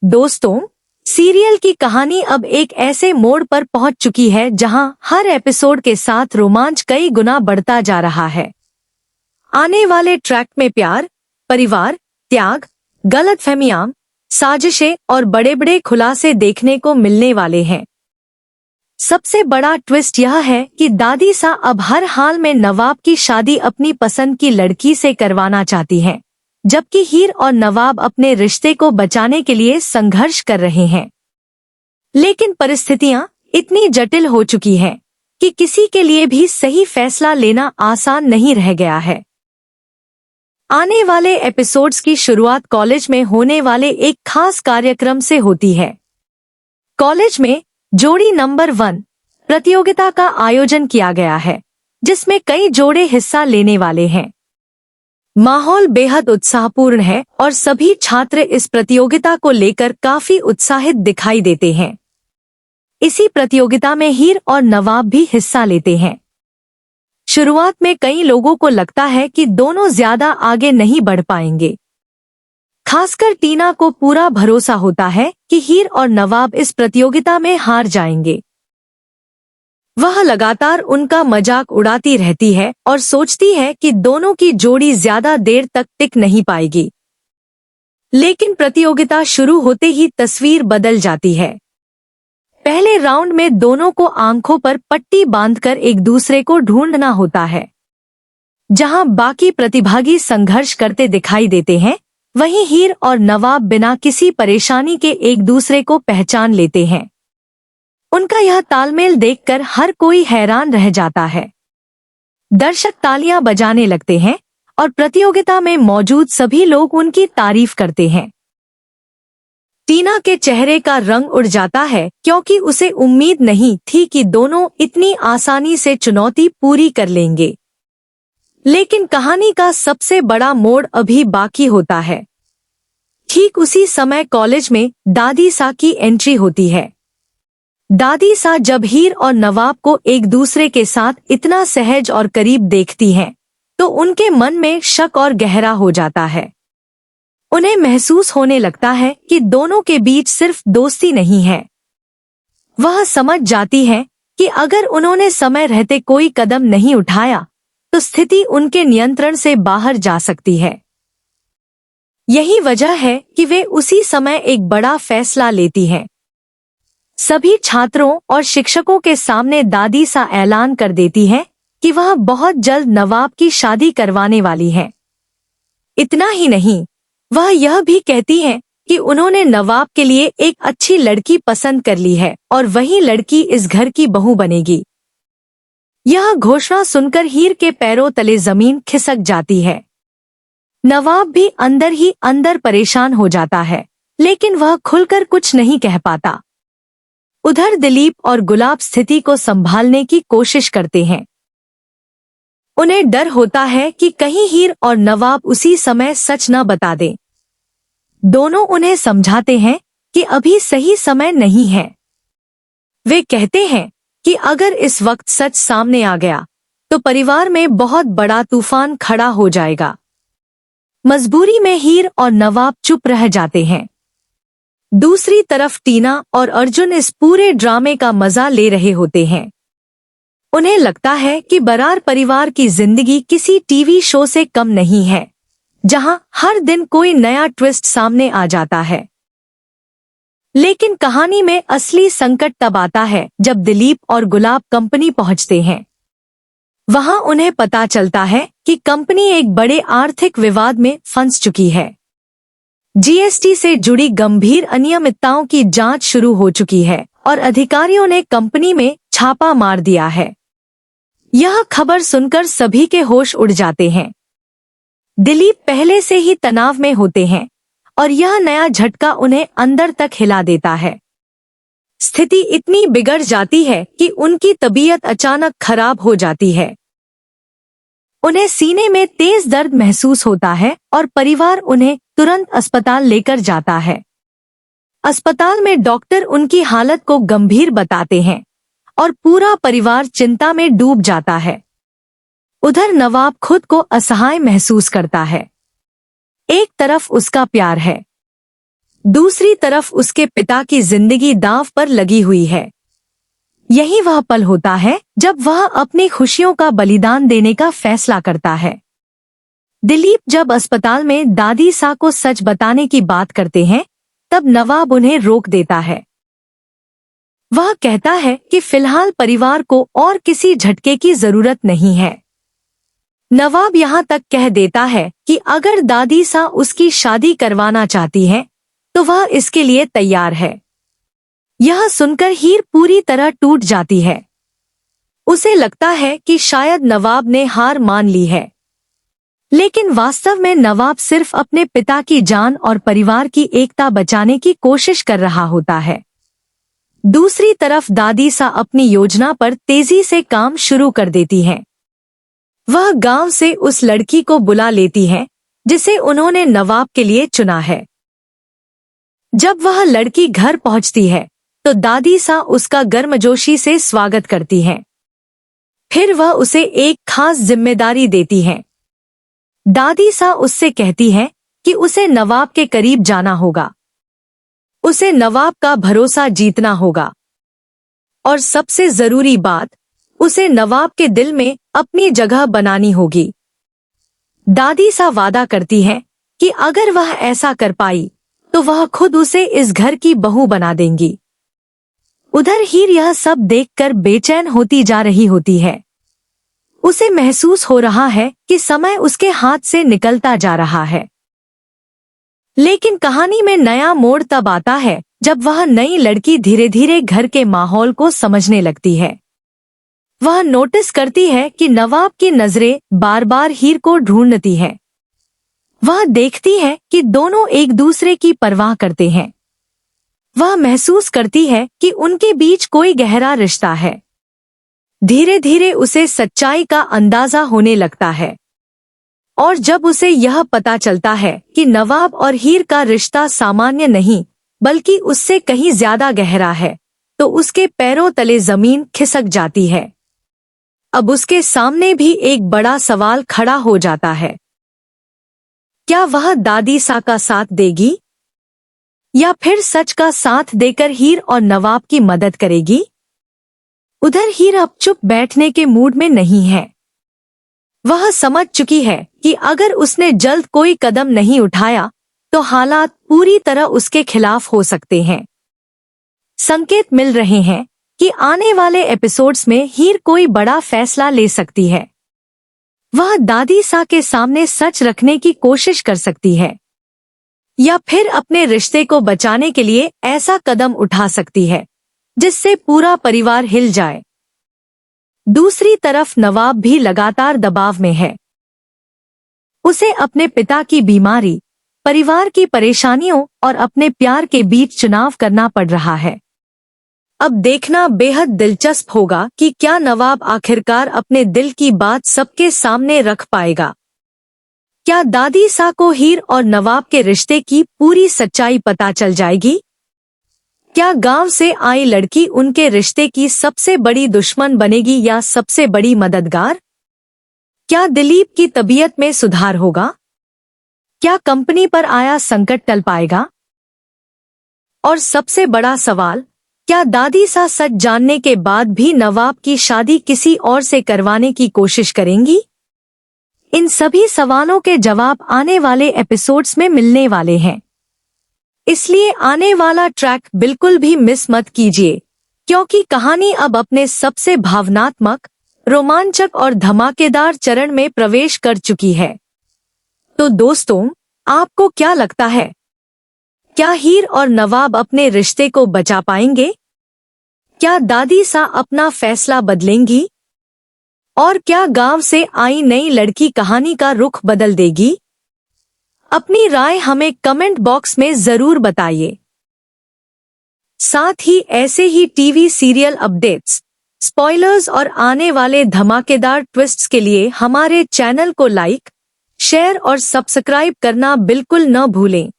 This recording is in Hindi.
दोस्तों, सीरियल की कहानी अब एक ऐसे मोड़ पर पहुंच चुकी है जहां हर एपिसोड के साथ रोमांच कई गुना बढ़ता जा रहा है। आने वाले ट्रैक में प्यार, परिवार, त्याग, गलतफहमियां, साजिशें और बड़े बड़े खुलासे देखने को मिलने वाले हैं। सबसे बड़ा ट्विस्ट यह है कि दादी सा अब हर हाल में नवाब की शादी अपनी पसंद की लड़की से करवाना चाहती हैं, जबकि हीर और नवाब अपने रिश्ते को बचाने के लिए संघर्ष कर रहे हैं। लेकिन परिस्थितियां इतनी जटिल हो चुकी हैं कि किसी के लिए भी सही फैसला लेना आसान नहीं रह गया है। आने वाले एपिसोड्स की शुरुआत कॉलेज में होने वाले एक खास कार्यक्रम से होती है। कॉलेज में जोड़ी नंबर 1 प्रतियोगिता का आयोजन किया गया है, जिसमें कई जोड़े हिस्सा लेने वाले हैं। माहौल बेहद उत्साहपूर्ण है और सभी छात्र इस प्रतियोगिता को लेकर काफी उत्साहित दिखाई देते हैं। इसी प्रतियोगिता में हीर और नवाब भी हिस्सा लेते हैं। शुरुआत में कई लोगों को लगता है कि दोनों ज्यादा आगे नहीं बढ़ पाएंगे। खासकर टीना को पूरा भरोसा होता है कि हीर और नवाब इस प्रतियोगिता में हार जाएंगे। वह लगातार उनका मजाक उड़ाती रहती है और सोचती है कि दोनों की जोड़ी ज्यादा देर तक टिक नहीं पाएगी। लेकिन प्रतियोगिता शुरू होते ही तस्वीर बदल जाती है। पहले राउंड में दोनों को आंखों पर पट्टी बांधकर एक दूसरे को ढूंढना होता है। जहां बाकी प्रतिभागी संघर्ष करते दिखाई देते हैं, वहीं हीर और नवाब बिना किसी परेशानी के एक दूसरे को पहचान लेते हैं। उनका यह तालमेल देखकर हर कोई हैरान रह जाता है। दर्शक तालियां बजाने लगते हैं और प्रतियोगिता में मौजूद सभी लोग उनकी तारीफ करते हैं। टीना के चेहरे का रंग उड़ जाता है क्योंकि उसे उम्मीद नहीं थी कि दोनों इतनी आसानी से चुनौती पूरी कर लेंगे। लेकिन कहानी का सबसे बड़ा मोड़ अभी बाकी होता है। ठीक उसी समय कॉलेज में दादी सा की एंट्री होती है। दादी सा जब हीर और नवाब को एक दूसरे के साथ इतना सहज और करीब देखती हैं, तो उनके मन में शक और गहरा हो जाता है। उन्हें महसूस होने लगता है कि दोनों के बीच सिर्फ दोस्ती नहीं है। वह समझ जाती है कि अगर उन्होंने समय रहते कोई कदम नहीं उठाया, तो स्थिति उनके नियंत्रण से बाहर जा सकती है। यही वजह है कि वे उसी समय एक बड़ा फैसला लेती हैं। सभी छात्रों और शिक्षकों के सामने दादी सा ऐलान कर देती है कि वह बहुत जल्द नवाब की शादी करवाने वाली है। इतना ही नहीं, वह यह भी कहती है कि उन्होंने नवाब के लिए एक अच्छी लड़की पसंद कर ली है और वही लड़की इस घर की बहू बनेगी। यह घोषणा सुनकर हीर के पैरों तले जमीन खिसक जाती है। नवाब भी अंदर ही अंदर परेशान हो जाता है, लेकिन वह खुलकर कुछ नहीं कह पाता। उधर दिलीप और गुलाब स्थिति को संभालने की कोशिश करते हैं। उन्हें डर होता है कि कहीं हीर और नवाब उसी समय सच न बता दें। दोनों उन्हें समझाते हैं कि अभी सही समय नहीं है। वे कहते हैं कि अगर इस वक्त सच सामने आ गया, तो परिवार में बहुत बड़ा तूफान खड़ा हो जाएगा। मजबूरी में हीर और नवाब चुप रह जाते हैं। दूसरी तरफ टीना और अर्जुन इस पूरे ड्रामे का मजा ले रहे होते हैं। उन्हें लगता है कि बरार परिवार की जिंदगी किसी टीवी शो से कम नहीं है, जहां हर दिन कोई नया ट्विस्ट सामने आ जाता है। लेकिन कहानी में असली संकट तब आता है जब दिलीप और गुलाब कंपनी पहुंचते हैं। वहां उन्हें पता चलता है कि कंपनी एक बड़े आर्थिक विवाद में फंस चुकी है। जीएसटी से जुड़ी गंभीर अनियमितताओं की जांच शुरू हो चुकी है और अधिकारियों ने कंपनी में छापा मार दिया है। यह खबर सुनकर सभी के होश उड़ जाते हैं। दिलीप पहले से ही तनाव में होते हैं और यह नया झटका उन्हें अंदर तक हिला देता है। स्थिति इतनी बिगड़ जाती है कि उनकी तबीयत अचानक खराब हो जाती है। उन्हें सीने में तेज दर्द महसूस होता है और परिवार उन्हें तुरंत अस्पताल लेकर जाता है। अस्पताल में डॉक्टर उनकी हालत को गंभीर बताते हैं और पूरा परिवार चिंता में डूब जाता है। उधर नवाब खुद को असहाय महसूस करता है। एक तरफ उसका प्यार है, दूसरी तरफ उसके पिता की जिंदगी दांव पर लगी हुई है। यही वह पल होता है जब वह अपनी खुशियों का बलिदान देने का फैसला करता है। दिलीप जब अस्पताल में दादी सा को सच बताने की बात करते हैं, तब नवाब उन्हें रोक देता है। वह कहता है कि फिलहाल परिवार को और किसी झटके की जरूरत नहीं है। नवाब यहाँ तक कह देता है कि अगर दादी सा उसकी शादी करवाना चाहती है तो वह इसके लिए तैयार है। यह सुनकर हीर पूरी तरह टूट जाती है। उसे लगता है कि शायद नवाब ने हार मान ली है, लेकिन वास्तव में नवाब सिर्फ अपने पिता की जान और परिवार की एकता बचाने की कोशिश कर रहा होता है। दूसरी तरफ दादी सा अपनी योजना पर तेजी से काम शुरू कर देती हैं। वह गांव से उस लड़की को बुला लेती है जिसे उन्होंने नवाब के लिए चुना है। जब वह लड़की घर पहुंचती है तो दादी सा उसका गर्मजोशी से स्वागत करती हैं। फिर वह उसे एक खास जिम्मेदारी देती है। दादी सा उससे कहती है कि उसे नवाब के करीब जाना होगा, उसे नवाब का भरोसा जीतना होगा और सबसे जरूरी बात, उसे नवाब के दिल में अपनी जगह बनानी होगी। दादी सा वादा करती है कि अगर वह ऐसा कर पाई तो वह खुद उसे इस घर की बहू बना देंगी। उधर हीर यह सब देखकर बेचैन होती जा रही होती है। उसे महसूस हो रहा है कि समय उसके हाथ से निकलता जा रहा है। लेकिन कहानी में नया मोड़ तब आता है जब वह नई लड़की धीरे धीरे घर के माहौल को समझने लगती है। वह नोटिस करती है कि नवाब की नजरें बार बार हीर को ढूंढती हैं। वह देखती है कि दोनों एक दूसरे की परवाह करते हैं। वह महसूस करती है कि उनके बीच कोई गहरा रिश्ता है। धीरे धीरे उसे सच्चाई का अंदाजा होने लगता है और जब उसे यह पता चलता है कि नवाब और हीर का रिश्ता सामान्य नहीं बल्कि उससे कहीं ज्यादा गहरा है, तो उसके पैरों तले जमीन खिसक जाती है। अब उसके सामने भी एक बड़ा सवाल खड़ा हो जाता है। क्या वह दादी सा का साथ देगी या फिर सच का साथ देकर हीर और नवाब की मदद करेगी? उधर हीर अब चुप बैठने के मूड में नहीं है। वह समझ चुकी है कि अगर उसने जल्द कोई कदम नहीं उठाया तो हालात पूरी तरह उसके खिलाफ हो सकते हैं। संकेत मिल रहे हैं कि आने वाले एपिसोड्स में हीर कोई बड़ा फैसला ले सकती है। वह दादी सा के सामने सच रखने की कोशिश कर सकती है या फिर अपने रिश्ते को बचाने के लिए ऐसा कदम उठा सकती है जिससे पूरा परिवार हिल जाए। दूसरी तरफ नवाब भी लगातार दबाव में है। उसे अपने पिता की बीमारी, परिवार की परेशानियों और अपने प्यार के बीच चुनाव करना पड़ रहा है। अब देखना बेहद दिलचस्प होगा कि क्या नवाब आखिरकार अपने दिल की बात सबके सामने रख पाएगा। क्या दादी सा को हीर और नवाब के रिश्ते की पूरी सच्चाई पता चल जाएगी? क्या गांव से आई लड़की उनके रिश्ते की सबसे बड़ी दुश्मन बनेगी या सबसे बड़ी मददगार? क्या दिलीप की तबीयत में सुधार होगा? क्या कंपनी पर आया संकट टल पाएगा? और सबसे बड़ा सवाल, क्या दादी सा सच जानने के बाद भी नवाब की शादी किसी और से करवाने की कोशिश करेंगी? इन सभी सवालों के जवाब आने वाले एपिसोड्स में मिलने वाले हैं। इसलिए आने वाला ट्रैक बिल्कुल भी मिस मत कीजिए, क्योंकि कहानी अब अपने सबसे भावनात्मक, रोमांचक और धमाकेदार चरण में प्रवेश कर चुकी है। तो दोस्तों, आपको क्या लगता है? क्या हीर और नवाब अपने रिश्ते को बचा पाएंगे? क्या दादी सा अपना फैसला बदलेंगी? और क्या गांव से आई नई लड़की कहानी का रुख बदल देगी? अपनी राय हमें कमेंट बॉक्स में जरूर बताइए। साथ ही ऐसे ही टीवी सीरियल अपडेट्स, स्पॉयलर्स और आने वाले धमाकेदार ट्विस्ट्स के लिए हमारे चैनल को लाइक, शेयर और सब्सक्राइब करना बिल्कुल न भूलें।